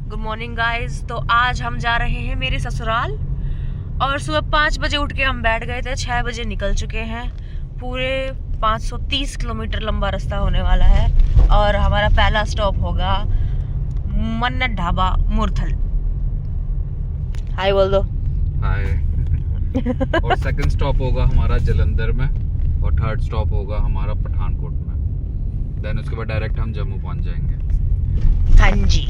Good morning guys. तो आज हम जा रहे हैं मेरे ससुराल और सुबह 5 बजे उठ के हम बैठ गए थे। 6 बजे निकल चुके हैं। पूरे 530 किलोमीटर लंबा रास्ता होने वाला है और हमारा पहला स्टॉप होगा मन्नत ढाबा मुरथल। हाय बोल दो। हाय। और सेकंड स्टॉप होगा हमारा जलंधर में और थर्ड स्टॉप होगा हमारा पठानकोट में। देन उसके बाद डायरेक्ट हम जम्मू पहुंच जाएंगे। हाँ जी।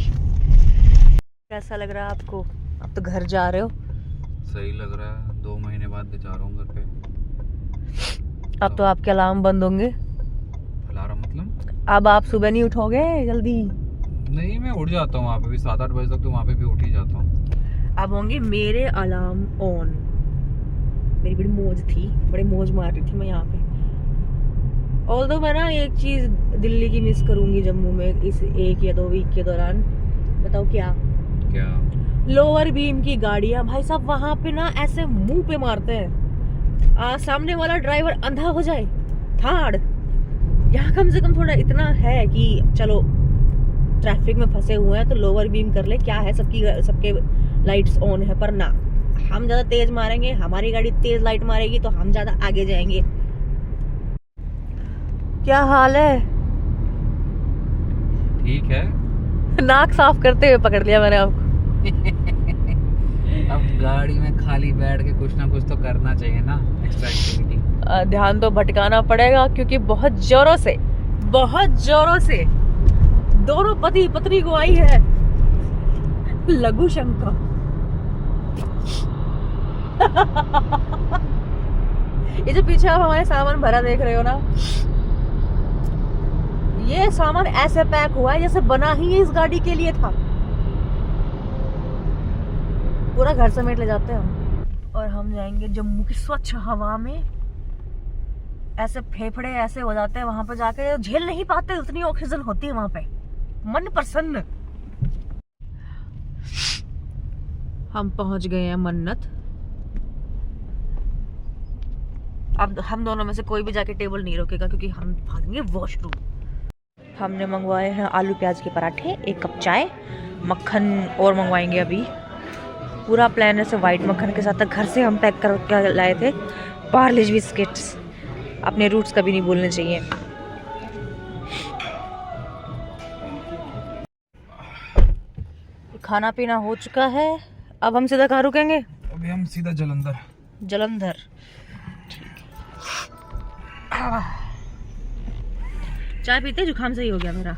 कैसा लग रहा है आपको? आप तो घर जा रहे हो। सही लग रहा है। 2 महीने बाद जा रहा हूँ घर पे। अब तो आपके अलार्म बंद होंगे। अलार्म मतलब? अब आप सुबह नहीं उठोगे जल्दी? नहीं, मैं उठ जाता हूँ वहाँ पे भी 7-8 बजे तक, तो वहाँ पे भी उठ ही जाता हूँ। अब होंगे मेरे अलार्म ऑन। मेरी बड़ी मौज थी, बड़ी मौज मार रही थी मैं यहाँ पे। ऑल्दो मैं ना एक चीज दिल्ली की मिस करूंगी जम्मू में इस 1 या 2 वीक के दौरान। बताओ क्या? क्या? लोअर बीम की गाड़ियां भाई साहब वहां पे ना ऐसे मुंह पे मारते हैं। सामने वाला ड्राइवर अंधा हो जाए थाड़। यहाँ कम से कम थोड़ा इतना है कि चलो ट्रैफिक में फंसे हुए हैं तो लोअर बीम कर ले, क्या है, सबके लाइट्स ऑन है। पर ना, हम ज्यादा तेज मारेंगे, हमारी गाड़ी तेज लाइट मारेगी तो हम ज्यादा आगे जाएंगे। क्या हाल है? ठीक है। नाक साफ करते हुए पकड़ लिया मैंने आपको। अब गाड़ी में खाली बैठ के कुछ ना कुछ तो करना चाहिए ना, एक्स्ट्रा एक्टिविटी। ध्यान तो भटकाना पड़ेगा क्योंकि बहुत जोरों से दोनों पति पत्नी को आई है लघु शंका। ये जो पीछे आप हमारे सामान भरा देख रहे हो ना, ये सामान ऐसे पैक हुआ है जैसे बना ही इस गाड़ी के लिए था। पूरा घर समेट ले जाते हैं हम। और हम जाएंगे जम्मू की स्वच्छ हवा में। ऐसे फेफड़े ऐसे हो जाते हैं वहां पर जाके, झेल नहीं पाते, उतनी ऑक्सीजन होती है वहां पे। मन प्रसन्न। हम पहुंच गए हैं मन्नत। अब हम दोनों में से कोई भी जाके टेबल नहीं रोकेगा क्योंकि हम भागेंगे वॉशरूम। हमने मंगवाए हैं आलू प्याज के पराठे, 1 कप चाय, मक्खन और मंगवाएंगे अभी। पूरा प्लान ऐसे वाइट मक्खन के साथ। घर से हम पैक कर लाए थे पार्लेज बिस्किट्स। अपने रूट्स कभी नहीं भूलने चाहिए। खाना पीना हो चुका है। अब हम सीधा कहाँ रुकेंगे? अभी हम सीधा जलंधर। चाय पीते जुकाम सही हो गया मेरा।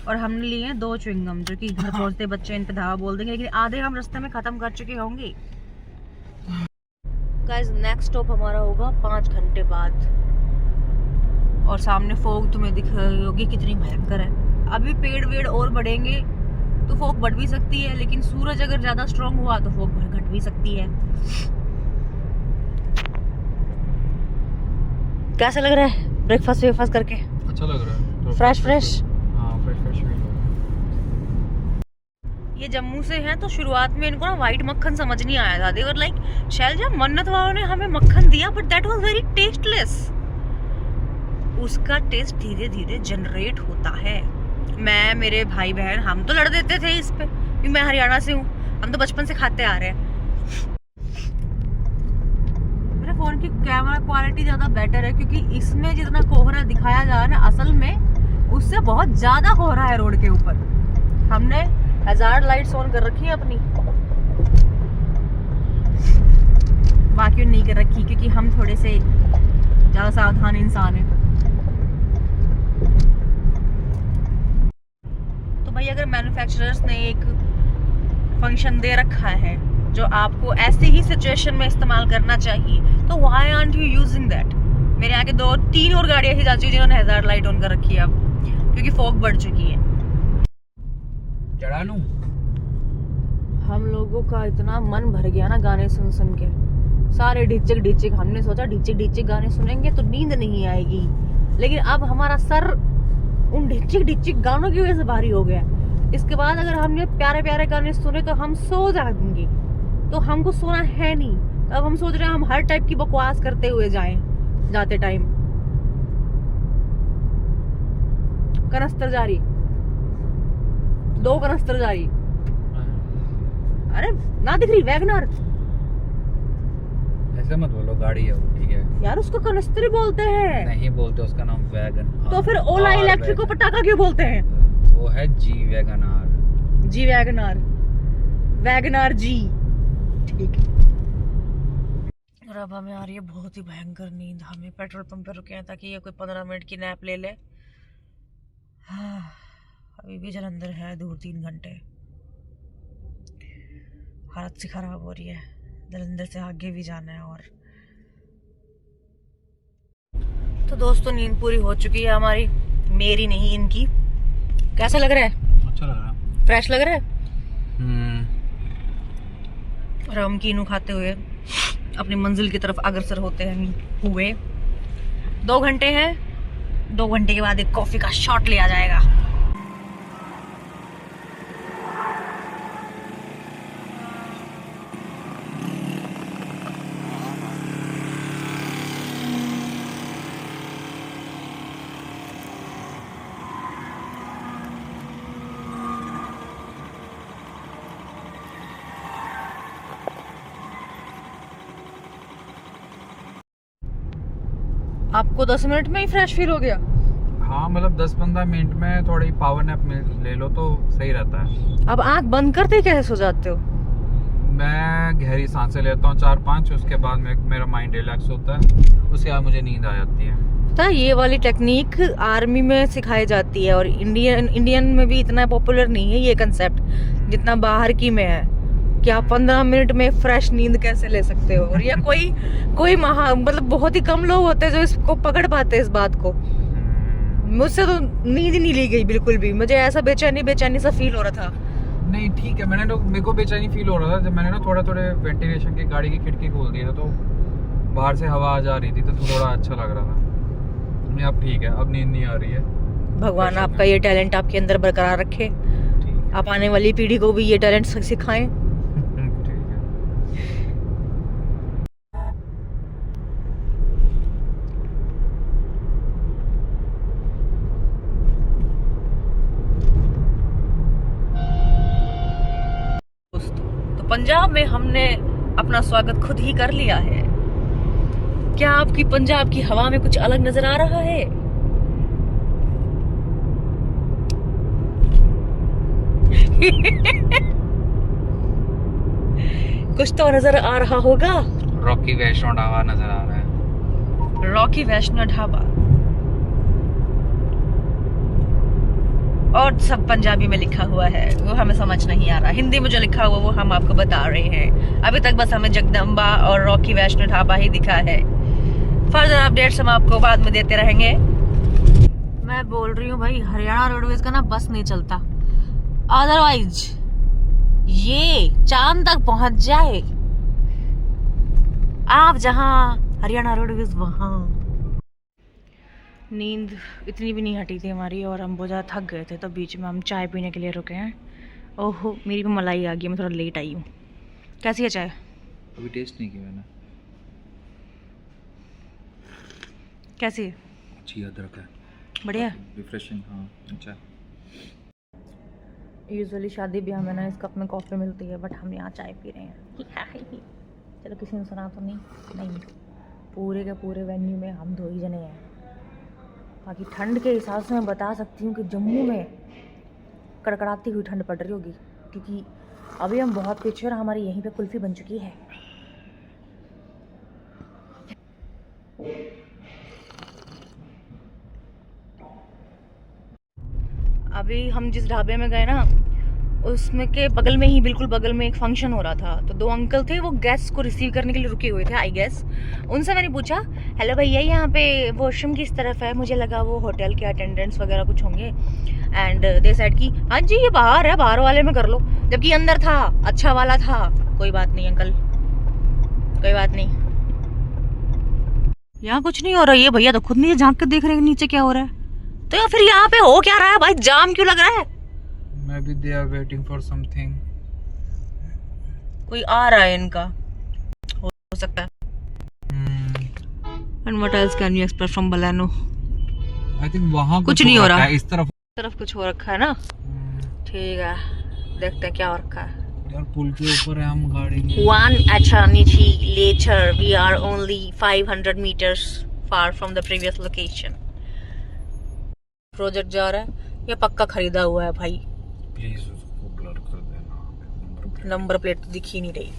और हमने लिए हैं 2 च्युइंगम जो कि घर पहुंचते बच्चे इन पे धावा बोल देंगे, लेकिन आधे हम रास्ते में खत्म कर चुके होंगे। गाइस, नेक्स्ट स्टॉप हमारा होगा 5 घंटे बाद। और सामने फोग तुम्हें दिख रही होगी कितनी भयंकर है। अभी पेड़ वेड़ और बढ़ेंगे तो फोग बढ़ भी सकती है, लेकिन सूरज अगर ज्यादा स्ट्रांग हुआ तो फोग घट भी सकती है। कैसा लग रहा है ब्रेकफास्ट करके? अच्छा लग रहा है। तो फ्रेश हाँ, फ्रेश। ये जम्मू से हैं तो शुरुआत में इनको ना व्हाइट मक्खन समझ नहीं आया था। दे वर लाइक, शैलजा मन्नत वालों ने हमें मक्खन दिया but that was very tasteless. उसका टेस्ट धीरे धीरे जनरेट होता है। मैं, मेरे भाई बहन, हम तो लड़ देते थे इस पे क्योंकि मैं हरियाणा से हूँ, हम तो बचपन से खाते आ रहे हैं। मेरे फोन की कैमरा क्वालिटी ज्यादा बेटर है क्योंकि इसमें जितना कोहरा दिखाया जा रहा है ना, असल में उससे बहुत ज्यादा कोहरा है रोड के ऊपर। हमने हैजार्ड लाइट्स ऑन कर रखी है अपनी, बाकी नहीं कर रखी क्योंकि हम थोड़े से ज्यादा सावधान इंसान हैं। तो भाई, अगर मैन्युफैक्चरर्स ने एक फंक्शन दे रखा है जो आपको ऐसी ही सिचुएशन में इस्तेमाल करना चाहिए, तो why aren't you using that? मेरे आगे 2-3 और गाड़ियां ही जा चुकी जिन्होंने हैजार्ड लाइट ऑन कर रखी है अब, क्योंकि फॉग बढ़ चुकी है। चढ़ा लूं? हम लोगों का इतना मन भर गया ना गाने सुन के, सारे ढिचिक। हमने सोचा ढिचिक गाने सुनेंगे तो नींद नहीं आएगी, लेकिन अब हमारा सर उन ढिचिक गानों की वजह से भारी हो गया। इसके बाद अगर हमने प्यारे प्यारे गाने सुने तो हम सो जाएंगे, तो हमको सोना है नहीं। अब हम सोच रहे हैं हम हर टाइप की बकवास करते हुए जाते टाइम। कनस्तर जारी 2 कनस्तर जारी। अरे ना दिख रही वैगनर। ऐसे मत बोलो, गाड़ी है वो, ठीक है यार उसको कनस्तरी बोलते हैं। नहीं बोलते, उसका नाम वैगन। तो फिर ओला इलेक्ट्रिक को पटाखा क्यों बोलते हैं? वो है जी वैगनार। जी वैगनार, वैगनार जी, ठीक है। और अब हमें आ रही है बहुत ही भयंकर नींद। हमें पेट्रोल पंप पे रुके हैं ताकि ये कोई 15 मिनट की नैप ले ले। हाँ, अभी भी जलंधर है दूर 3 घंटे। हालत सी खराब हो रही है, जलंधर से आगे भी जाना है। और तो दोस्तों नींद पूरी हो चुकी है हमारी, मेरी नहीं इनकी। कैसा लग रहा है? अच्छा लग रहा है, फ्रेश लग रहा है। और हम कीनू खाते हुए अपनी मंजिल की तरफ अग्रसर होते हैं हुए। 2 घंटे हैं, 2 घंटे के बाद एक कॉफी का शॉट लिया जाएगा। आपको 10 मिनट में ही फ्रेश फील हो गया? हाँ मतलब 10-15 मिनट में थोड़ी पावर नैप ले लो तो सही रहता है। अब आंख बंद करते ही कैसे सो जाते हो? मैं गहरी सांसें लेता हूँ 4-5, उसके बाद मेरा माइंड रिलैक्स होता है, उसके बाद मुझे नींद आ जाती है। पता है ये वाली टेक्निक आर्मी में सिखाई जाती है और इंडियन में भी इतना पॉपुलर नहीं है ये कंसेप्ट जितना बाहर की में है कि आप 15 मिनट में फ्रेश नींद कैसे ले सकते हो। और ये कोई मतलब बहुत ही कम लोग होते हैं जो इसको पकड़ पाते हैं इस बात को। मुझसे तो नींद ही नहीं ली गई बिल्कुल भी। मुझे ऐसा बेचैनी सा फील हो रहा था। नहीं ठीक है, मेरे को बेचैनी फील हो रहा था जब मैंने ना थोड़े वेंटिलेशन की गाड़ी की खिड़की खोल दी था, तो बाहर से हवा आ जा रही थी, तो थोड़ा अच्छा लग रहा था। नहीं अब ठीक है, अब नींद नहीं आ रही है। भगवान आपका ये टैलेंट आपके अंदर बरकरार रखे, आप आने वाली पीढ़ी को भी ये टैलेंट सिखाएं। पंजाब में हमने अपना स्वागत खुद ही कर लिया है। क्या आपकी पंजाब की हवा में कुछ अलग नजर आ रहा है? कुछ तो नजर आ रहा होगा। रॉकी वैष्णो ढाबा नजर आ रहा है। रॉकी वैष्णो ढाबा और सब पंजाबी में लिखा हुआ है, वो हमें समझ नहीं आ रहा। हिंदी में जो लिखा हुआ वो हम आपको बता रहे हैं। अभी तक बस हमें जगदम्बा और रॉकी वैष्णो ढाबा ही दिखा है। फर्दर अपडेट्स हम आपको बाद में देते रहेंगे। मैं बोल रही हूँ भाई, हरियाणा रोडवेज का ना बस नहीं चलता, अदरवाइज ये चांद तक पहुंच जाए। आप जहाँ हरियाणा रोडवेज वहाँ। नींद इतनी भी नहीं हटी थी हमारी और हम बहुत ज़्यादा थक गए थे, तो बीच में हम चाय पीने के लिए रुके हैं। ओहो मेरी भी मलाई आ गई, मैं थोड़ा लेट आई हूँ। कैसी है चाय? अभी टेस्ट नहीं किया मैंने। कैसी है? अच्छी अदरक है, बढ़िया, रिफ्रेशिंग। हाँ अच्छा। यूजुअली शादी ब्याह में ना इस कप में कॉफ़ी मिलती है, बट हम यहाँ चाय पी रहे हैं। चलो किसी ने सुना तो नहीं, पूरे के पूरे वेन्यू में हम 2 ही जने हैं। बाकी ठंड के हिसाब से मैं बता सकती हूँ कि जम्मू में कड़कड़ाती हुई ठंड पड़ रही होगी, क्योंकि अभी हम बहुत पीछे और हमारी यहीं पे कुल्फ़ी बन चुकी है। अभी हम जिस ढाबे में गए ना, उसमें के बगल में ही, बिल्कुल बगल में एक फंक्शन हो रहा था। तो 2 अंकल थे, वो गेस्ट को रिसीव करने के लिए रुके हुए थे आई गेस। उनसे मैंने पूछा, हेलो भैया यहाँ पे वॉशरूम किस तरफ है? मुझे लगा वो होटल के अटेंडेंट्स वगैरह कुछ होंगे। एंड दे सेड कि हाँ जी ये बाहर है, बाहर वाले में कर लो, जबकि अंदर था, अच्छा वाला था। कोई बात नहीं अंकल, कोई बात नहीं, यहाँ कुछ नहीं हो रहा। ये भैया तो खुद नहीं झांक के देख रहे हैं नीचे क्या हो रहा है। तो या फिर यहाँ पे हो क्या रहा है भाई? जाम क्यों लग रहा है? Maybe they are waiting for something. कोई आ रहा है इनका, हो सकता है। And what else can you expect from Baleno? I think वहाँ कुछ नहीं हो रहा है, इस तरफ कुछ हो रखा है ना। ठीक है, देखते हैं क्या हो रखा है। यार पुल के ऊपर है हम गाड़ी में। One eternity later, we are only 500 meters far from the previous location. Project जा रहा है या पक्का खरीदा हुआ है भाई? प्लीज उसको ब्लर कर देना। नंबर प्लेट तो दिख ही नहीं रही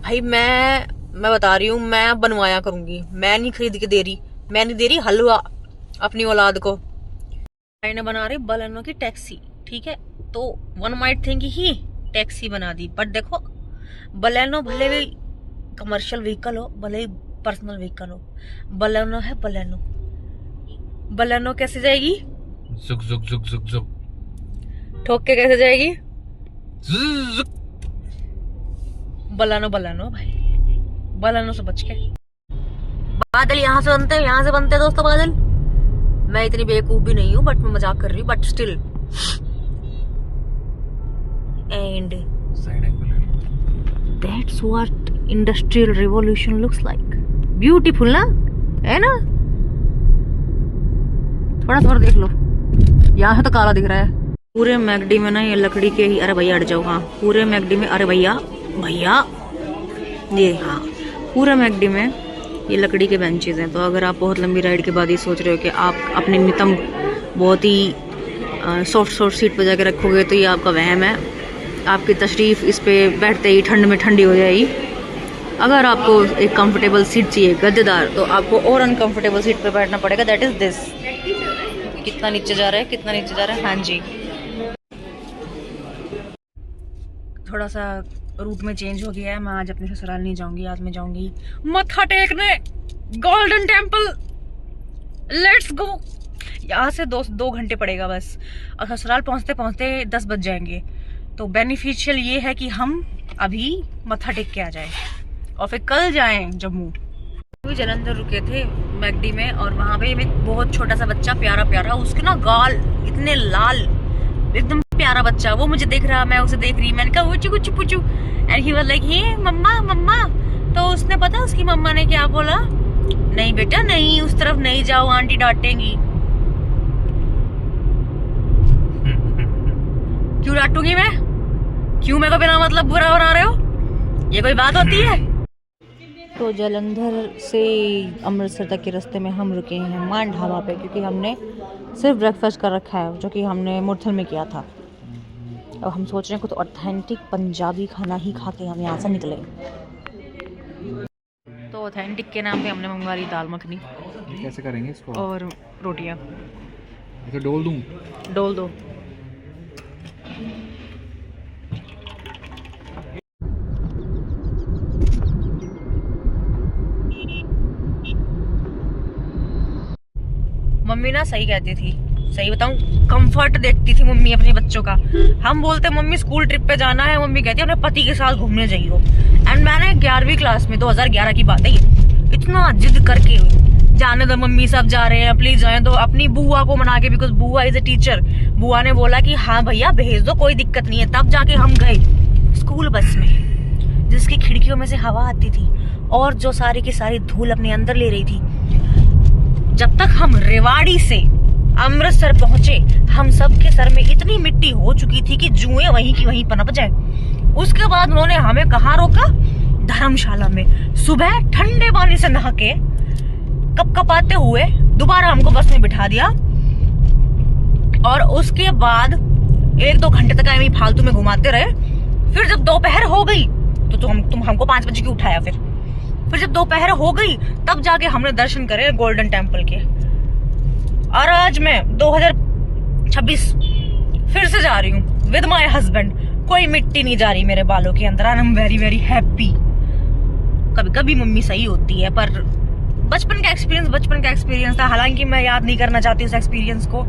भाई। मैं बता रही हूँ, मैं बनवाया करूंगी, मैं नहीं खरीद के दे रही, मैं नहीं दे रही हलवा अपनी औलाद को। मैंने बना रही बलेनो की टैक्सी, ठीक है? तो one might think he taxi बना दी, बट देखो बलेनो भले भी कमर्शियल व्हीकल हो, भले ही पर्सनल व्हीकल हो, बलेनो है बलेनो। बलेनो कैसे जाएगी? जुक जुक जुक जुक जुक। ठोक के कैसे जाएगी? जुक। बलेनो बलेनो भाई, बलेनो से बच के। बादल यहाँ से बनते हैं, यहाँ से बनते हैं दोस्तों बादल। मैं इतनी बेवकूफ भी नहीं हूँ, बट मैं मजाक कर रही हूँ, but still. And that's what industrial revolution looks like. Beautiful ना, है ना? थोड़ा थोड़ा देख लो, यहाँ से तो काला दिख रहा है। पूरे मैगडी में ना ये लकड़ी के ही, अरे भैया हट जाओ। हाँ पूरे मैगडी में, अरे भैया भैया ये, हाँ पूरे मैगडी में ये लकड़ी के बेंचेस हैं। तो अगर आप बहुत लंबी राइड के बाद ये सोच रहे हो कि आप अपने नितंब बहुत ही सॉफ्ट सीट पर जाके रखोगे, तो ये आपका वहम है। आपकी तशरीफ इस पे बैठते ही ठंड में ठंडी हो जाएगी। अगर आपको एक कंफर्टेबल सीट चाहिए गद्देदार, तो आपको और अनकंफर्टेबल सीट पे बैठना पड़ेगा, दैट इज दिस। कितना नीचे जा रहा है, कितना नीचे जा रहा है? हाँ जी, थोड़ा सा रूट में चेंज हो गया है। मैं आज अपने ससुराल नहीं जाऊंगी, आज मैं जाऊंगी मत्था टेकने गोल्डन टेम्पल। Let's go. यहाँ से दो घंटे पड़ेगा बस, और ससुराल पहुंचते पहुंचते 10 बज जाएंगे। तो बेनिफिशियल ये है कि हम अभी मत्था टेक के आ जाए और फिर कल जाएं जम्मू। अभी जलंधर रुके थे मैगडी में, और वहां पे एक बहुत छोटा सा बच्चा, प्यारा प्यारा, उसके ना गाल इतने लाल, एकदम प्यारा बच्चा। वो मुझे देख रहा, मैं उसे देख रही। मैंने कहा वुचू कुचू पुचू, and he was like hey mamma mamma. तो उसने पता उसकी मम्मा ने क्या बोला? नहीं बेटा नहीं, उस तरफ नहीं जाओ, आंटी डांटेंगी। क्यों डांटूंगी मैं? क्यों मेरे को बिना मतलब बुरा बना रहे हो? ये कोई बात होती है? तो जलंधर से अमृतसर तक के रास्ते में हम रुके हैं मान ढाबा पे, क्योंकि हमने सिर्फ ब्रेकफास्ट कर रखा है, जो कि हमने मुरथल में किया था। अब हम सोच रहे हैं कुछ ऑथेंटिक पंजाबी खाना ही खा के हम यहाँ से निकले। तो ऑथेंटिक के नाम पे हमने मंगवा ली दाल मखनी। कैसे करेंगे इसको? और रोटियाँ। इसे डोल दूँ? डोल दो। मम्मी ना सही कहती थी, सही बताऊं, कंफर्ट देखती थी मम्मी अपने बच्चों का। हम बोलते मम्मी स्कूल ट्रिप पे जाना है, मम्मी कहती है अपने पति के साथ घूमने जाइयो। एंड मैंने 11वीं क्लास में 2011 की बात है ये, इतना जिद करके जाने दो मम्मी, सब जा रहे हैं प्लीज जाए, तो अपनी बुआ को मना के, बिकॉज बुआ इज ए टीचर, बुआ ने बोला कि हाँ भैया भेज दो, कोई दिक्कत नहीं है। तब जाके हम गए स्कूल बस में, जिसकी खिड़कियों में से हवा आती थी और जो सारी की सारी धूल अपने अंदर ले रही थी। जब तक हम रेवाड़ी से अमृतसर पहुंचे, हम सब के सर में इतनी मिट्टी हो चुकी थी कि जुएं वहीं की वहीं पनप जाए। उसके बाद उन्होंने हमें कहाँ रोका? धर्मशाला में। सुबह ठंडे पानी से नहा के कपकपाते हुए दोबारा हमको बस में बिठा दिया, और उसके बाद 1-2 घंटे तक हमें फालतू में घुमाते रहे। फिर जब दोपहर हो गई तो तुम हमको 5 बजे क्यों उठाया? फिर जब दोपहर हो गई तब जाके हमने दर्शन करे गोल्डन टेम्पल के। और आज मैं 2026 फिर से जा रही हूँ विद माय हस्बैंड। कोई मिट्टी नहीं जा रही मेरे बालों के अंदर, I am very very happy. कभी कभी मम्मी सही होती है, पर बचपन का एक्सपीरियंस था। हालांकि मैं याद नहीं करना चाहती उस एक्सपीरियंस को।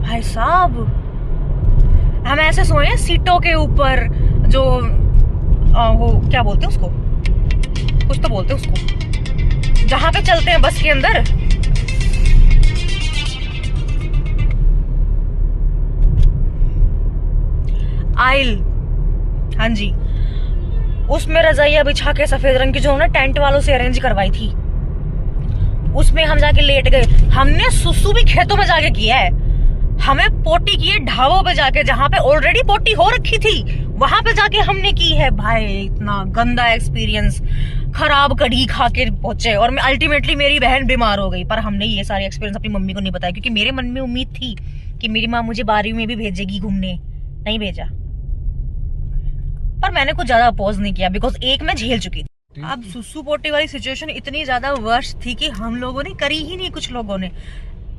भाई साहब, हम ऐसे सोए सीटों के ऊपर, जो वो क्या बोलते हैं उसको, कुछ तो बोलते हैं उसको, जहां पे चलते हैं बस के अंदर। आइल, हाँ जी, उसमें रजाइयां बिछा के सफेद रंग की, जो उन्होंने टेंट वालों से अरेंज करवाई थी, उसमें हम जाके लेट गए। हमने सुसु भी खेतों में जाके किया है। हमें पोटी की है ढाबों पे जाके, जहाँ पे ऑलरेडी पोटी हो रखी थी वहां पे जाके हमने की है। भाई इतना गंदा एक्सपीरियंस, खराब कढ़ी खा के पहुंचे और मैं अल्टीमेटली मेरी बहन बीमार हो गई। पर हमने ये सारी एक्सपीरियंस अपनी मम्मी को नहीं बताया, क्योंकि मेरे मन में उम्मीद थी कि मेरी माँ मुझे 12वीं में भी भेजेगी घूमने, नहीं भेजा। पर मैंने कुछ ज्यादा अपोज नहीं किया, बिकॉज एक मैं झेल चुकी थी। अब सुसु पोटी वाली सिचुएशन इतनी ज्यादा वर्स्ट थी कि हम लोगों ने करी ही नहीं, कुछ लोगों ने।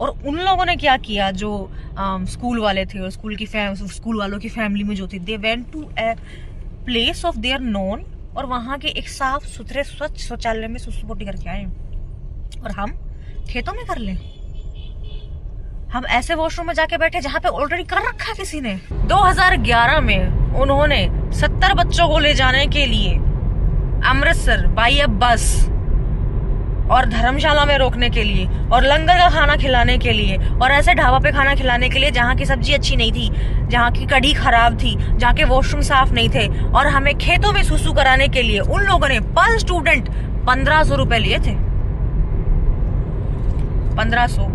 और उन लोगों ने क्या किया जो स्कूल वाले थे और स्कूल वालों की फैमिली में जो थी, they went to a place of their known और वहां के एक साफ सुथरे स्वच्छ शौचालय में सुसु पोटी करके आए। और हम खेतों में कर लें, हम ऐसे वॉशरूम में जाके बैठे जहां पे ऑलरेडी कर रखा किसी ने। 2011 में उन्होंने 70 बच्चों को ले जाने के लिए अमृतसर बाई अ बस और धर्मशाला में रोकने के लिए और लंगर का खाना खिलाने के लिए और ऐसे ढाबा पे खाना खिलाने के लिए जहाँ की सब्जी अच्छी नहीं थी, जहाँ की कढ़ी खराब थी, जहाँ के वॉशरूम साफ नहीं थे, और हमें खेतों में सुसु कराने के लिए उन लोगों ने पर स्टूडेंट 1500 रुपए लिए थे। 1500।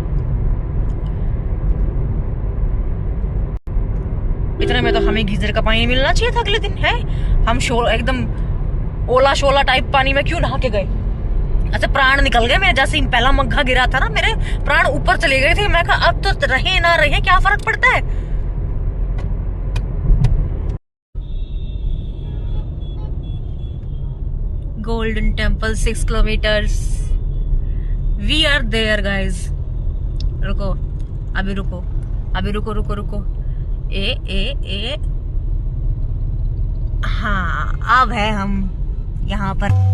इतने में तो हमें गीजर का पानी मिलना चाहिए था अगले दिन। है हम एकदम ओला शोला टाइप पानी में क्यों नहा के गए? ऐसे प्राण निकल गए मेरे, जैसे पहला मग्घा गिरा था ना, मेरे प्राण ऊपर चले गए थे। मैं कहा अब तो रहे ना रहे क्या फर्क पड़ता है। Golden Temple 6 kilometres, we are there guys. रुको अभी, रुको अभी, रुको रुको रुको। ए हाँ, अब है हम यहाँ पर।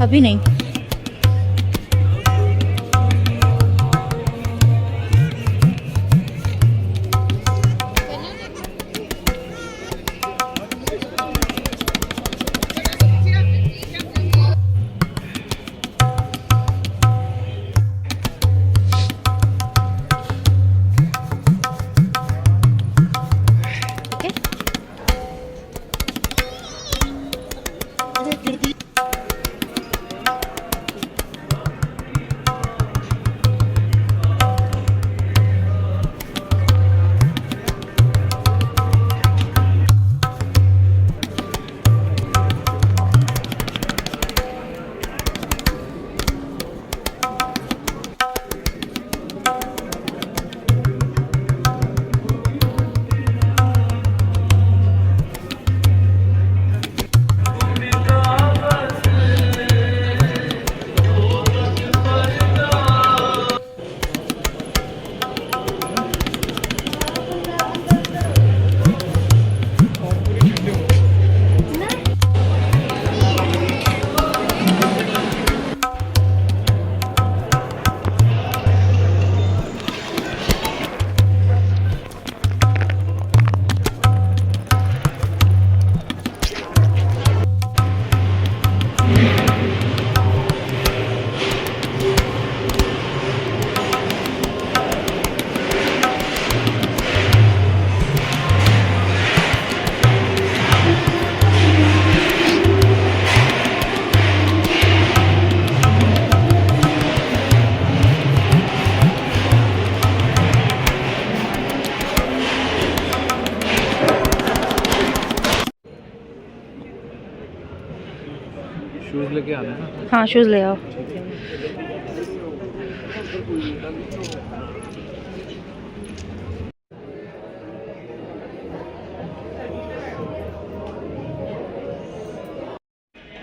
अभी नहीं, शूज लेके आना है ना? हाँ शूज ले आओ।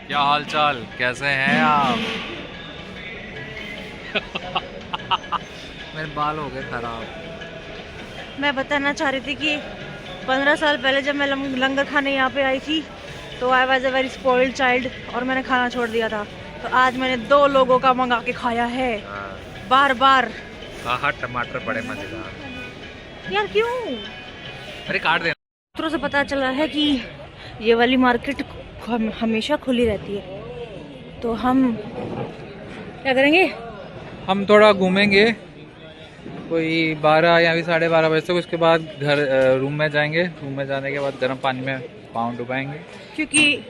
क्या हाल चाल, कैसे हैं आप? मेरे बाल हो गए खराब। मैं बताना चाह रही थी कि 15 साल पहले जब मैं लंगर खाने यहाँ पे आई थी तो I was a very spoiled child और मैंने खाना छोड़ दिया था। तो आज मैंने 2 लोगों का मंगा के खाया है बार बार। हाँ टमाटर बड़े मजेदार। यार क्यों? अरे काट दे। सूत्रों से पता चला है कि ये वाली मार्केट हमेशा खुली रहती है। तो हम क्या करेंगे? हम थोड़ा घूमेंगे कोई 12 या भी 12:30 बजे तक। उसके बाद घर रूम में जाएंगे। रूम में जाने के बाद गर्म पानी में पाँव डुबाएंगे, क्योंकि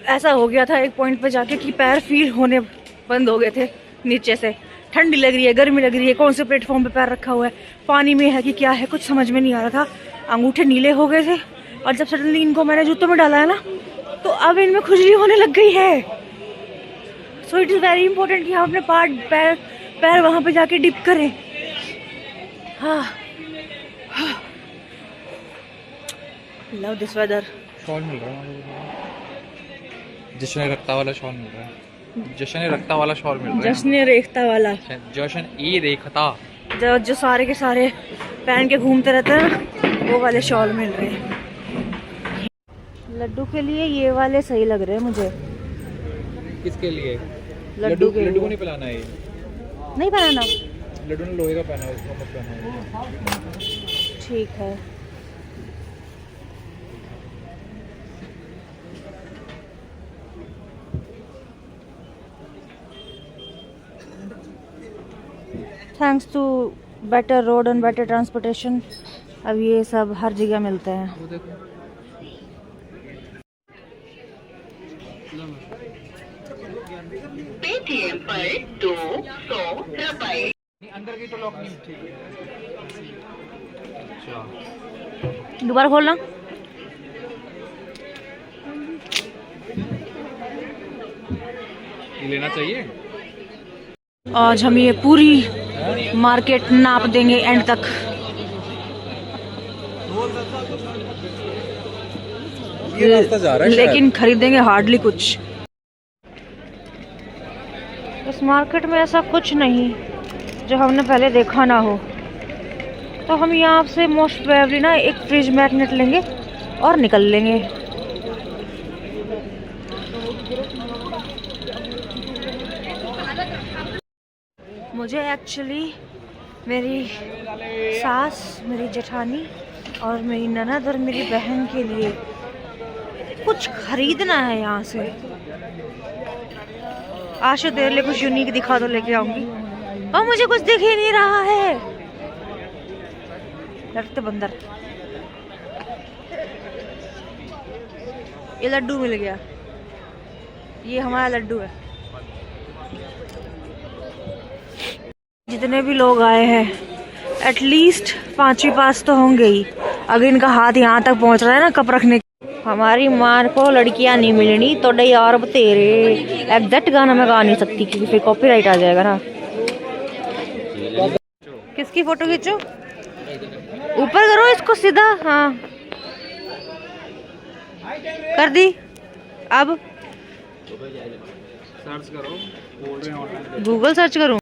ऐसा हो गया था एक पॉइंट पे जाके कि पैर फील होने बंद हो गए थे नीचे से। ठंडी लग रही है, गर्मी लग रही है, कौन से प्लेटफॉर्म पे पैर रखा हुआ है, पानी में है कि क्या है, कुछ समझ में नहीं आ रहा था। अंगूठे नीले हो गए थे और जब सडनली इनको मैंने जूतों में डाला है ना, तो अब इनमें खुजली होने लग गई है। So it is very important कि हम अपने पैर वहाँ पे जाके डिप करें। हाँ, लव दिस वेदर। शॉल मिल रहा है, जश्न रखता वाला शॉल मिल रहा है। जश्न रखता वाला शॉल मिल रहा है। जश्न रेखता वाला, जश्न ई रेखता, जो सारे के सारे पहन के घूमते रहते हैं ना, वो वाले शॉल मिल रहे हैं। लड्डू के लिए ये वाले सही लग रहे हैं मुझे। किसके लिए? लड्डू के लड्डू को लिए। नहीं पिलाना है ये। नहीं पहना? लड्डू ने लोहे का पहना है, इसको मत पहना। ठीक है। Thanks to better road and better transportation अब ये सब हर जगह मिलते हैं। वो देखो, पेटीएम पर 200 रुपए। अंदर की तो लॉक नहीं। ठीक है, अच्छा दोबारा खोलना। ये लेना चाहिए। आज हम ये पूरी मार्केट नाप देंगे एंड तक। ये रास्ता जा रहा है लेकिन खरीदेंगे हार्डली कुछ। इस मार्केट में ऐसा कुछ नहीं जो हमने पहले देखा ना हो। तो हम यहाँ से मोस्ट प्रोबेबली ना एक फ्रिज मैग्नेट लेंगे और निकल लेंगे। मुझे एक्चुअली मेरी सास, मेरी जेठानी और मेरी ननद और मेरी बहन के लिए कुछ खरीदना है यहाँ से। आशा तेरे लिए कुछ यूनिक दिखा दो, लेके आऊंगी। और मुझे कुछ दिख ही नहीं रहा है। डरते बंदर। ये लड्डू मिल गया, ये हमारा लड्डू है। जितने भी लोग आए हैं एटलीस्ट 5 ही पास तो होंगे ही। अगर इनका हाथ यहाँ तक पहुँच रहा है ना कप रखने। हमारी मार को लड़कियां नहीं मिलनी तो यार अब तेरे एग्जैक्ट गाना मैं गा नहीं सकती क्योंकि फिर कॉपीराइट आ जाएगा ना। किसकी फोटो खींचो? ऊपर करो इसको सीधा। हाँ कर दी। अब सर्च करो, गूगल सर्च करूं?